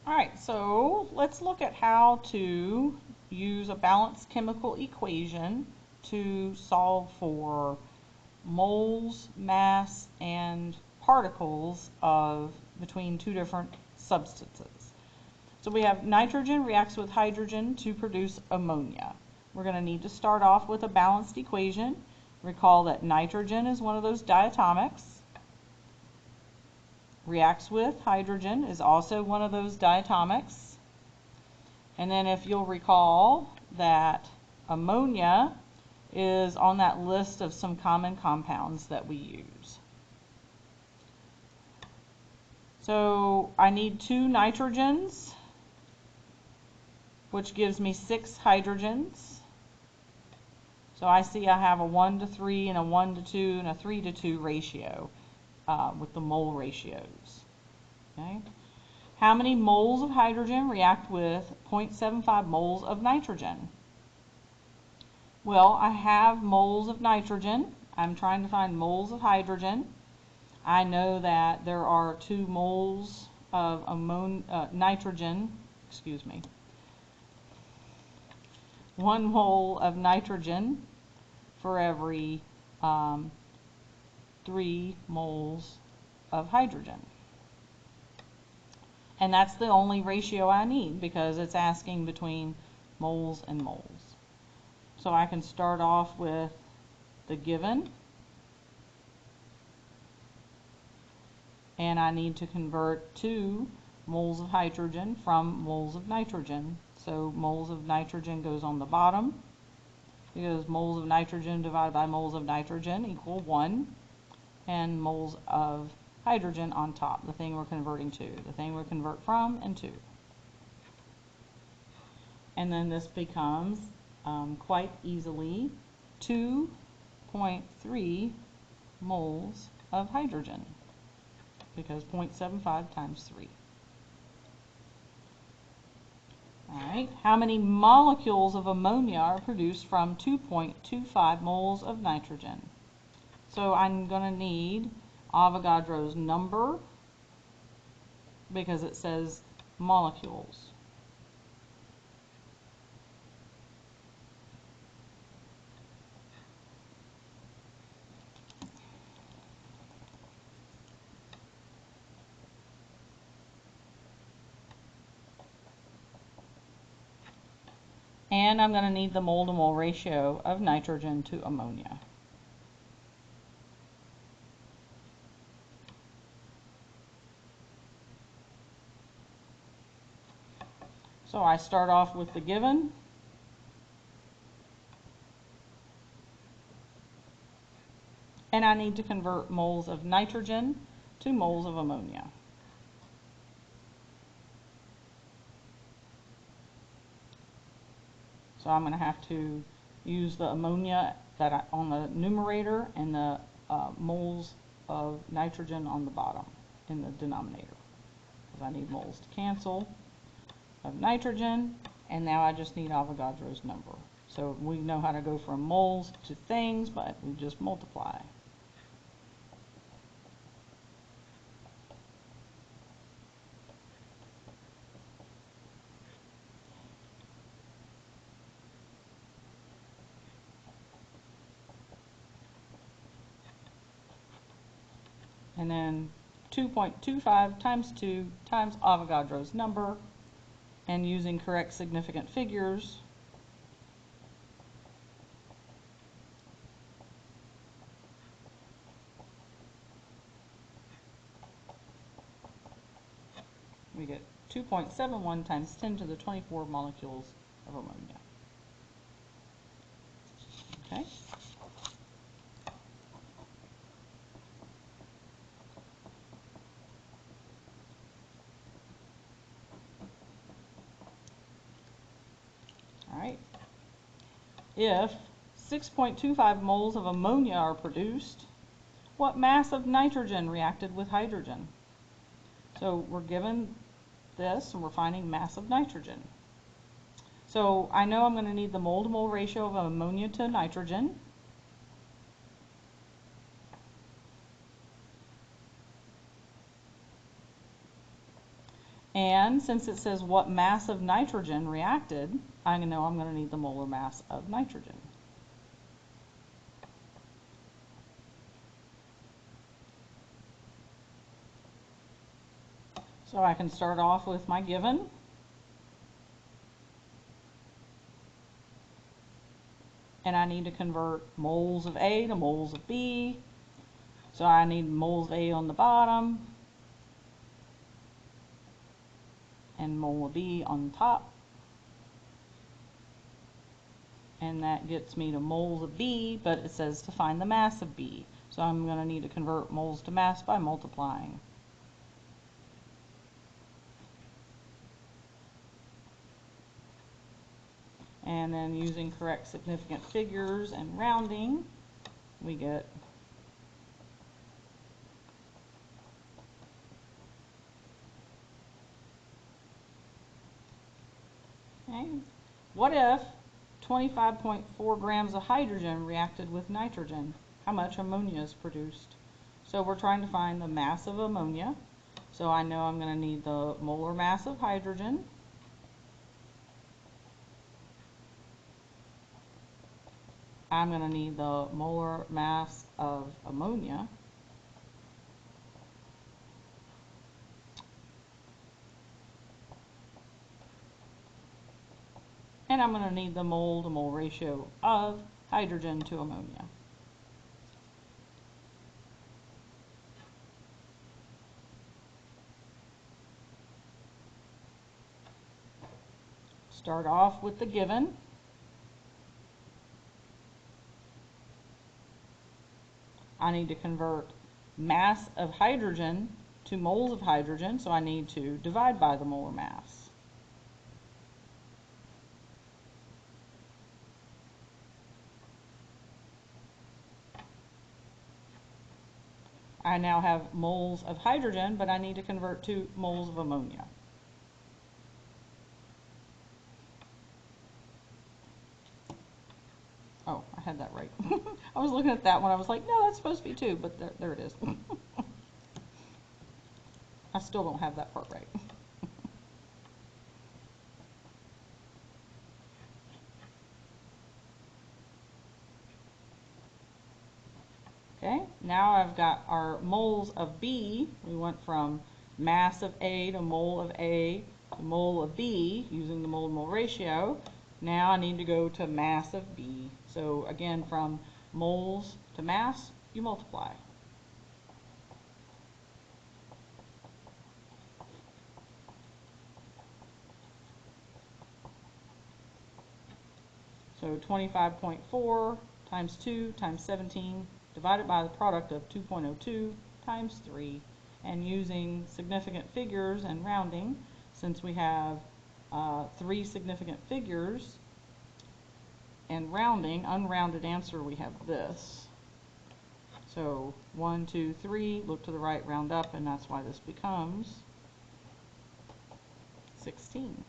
Alright, so let's look at how to use a balanced chemical equation to solve for moles, mass, and particles of between two different substances. So we have nitrogen reacts with hydrogen to produce ammonia. We're going to need to start off with a balanced equation. Recall that nitrogen is one of those diatomics. Reacts with hydrogen is also one of those diatomics. And then if you'll recall that ammonia is on that list of some common compounds that we use. So I need 2 nitrogens, which gives me 6 hydrogens. So I see I have a 1:3 and a 1:2 and a 3:2 ratio with the mole ratios. Okay. How many moles of hydrogen react with 0.75 moles of nitrogen? Well, I have moles of nitrogen. I'm trying to find moles of hydrogen. I know that there are 2 moles of nitrogen, 1 mole of nitrogen for every 3 moles of hydrogen. And that's the only ratio I need because it's asking between moles and moles. So I can start off with the given, and I need to convert 2 moles of hydrogen from moles of nitrogen. So moles of nitrogen goes on the bottom because moles of nitrogen divided by moles of nitrogen equal 1, and moles of hydrogen on top, the thing we're converting to, the thing we convert from and to. And then this becomes quite easily 2.3 moles of hydrogen because 0.75 times 3. Alright, how many molecules of ammonia are produced from 2.25 moles of nitrogen? So I'm going to need Avogadro's number because it says molecules. And I'm going to need the mole-to-mole ratio of nitrogen to ammonia. So I start off with the given, and I need to convert moles of nitrogen to moles of ammonia. So I'm going to have to use the ammonia on the numerator and the moles of nitrogen on the bottom in the denominator, because I need moles to cancel of nitrogen, and now I just need Avogadro's number. So we know how to go from moles to things, but we just multiply. And then 2.25 times 2 times Avogadro's number, and using correct significant figures, we get 2.71 times 10 to the 24 molecules of ammonia. Okay. All right. If 6.25 moles of ammonia are produced, what mass of nitrogen reacted with hydrogen? So we're given this and we're finding mass of nitrogen. So I know I'm going to need the mole-to-mole ratio of ammonia to nitrogen. And since it says what mass of nitrogen reacted, I know I'm going to need the molar mass of nitrogen. So I can start off with my given. And I need to convert moles of A to moles of B. So I need moles of A on the bottom and mole of B on the top. And that gets me to moles of B, but it says to find the mass of B. So I'm going to need to convert moles to mass by multiplying. And then using correct significant figures and rounding, we get okay. What if 25.4 grams of hydrogen reacted with nitrogen? How much ammonia is produced? So we're trying to find the mass of ammonia. So I know I'm going to need the molar mass of hydrogen. I'm going to need the molar mass of ammonia. And I'm going to need the mole to mole ratio of hydrogen to ammonia. Start off with the given. I need to convert mass of hydrogen to moles of hydrogen, so I need to divide by the molar mass. I now have moles of hydrogen, but I need to convert to moles of ammonia. Oh, I had that right. I was looking at that one. I was like, no, that's supposed to be 2, but there it is. I still don't have that part right. Okay, now I've got our moles of B. We went from mass of A to mole of A to mole of B using the mole-to-mole ratio. Now I need to go to mass of B. So again, from moles to mass, you multiply. So 25.4 times 2 times 17 divided by the product of 2.02 times 3. And using significant figures and rounding, since we have 3 significant figures and rounding, unrounded answer, we have this. So 1, 2, 3, look to the right, round up, and that's why this becomes 16.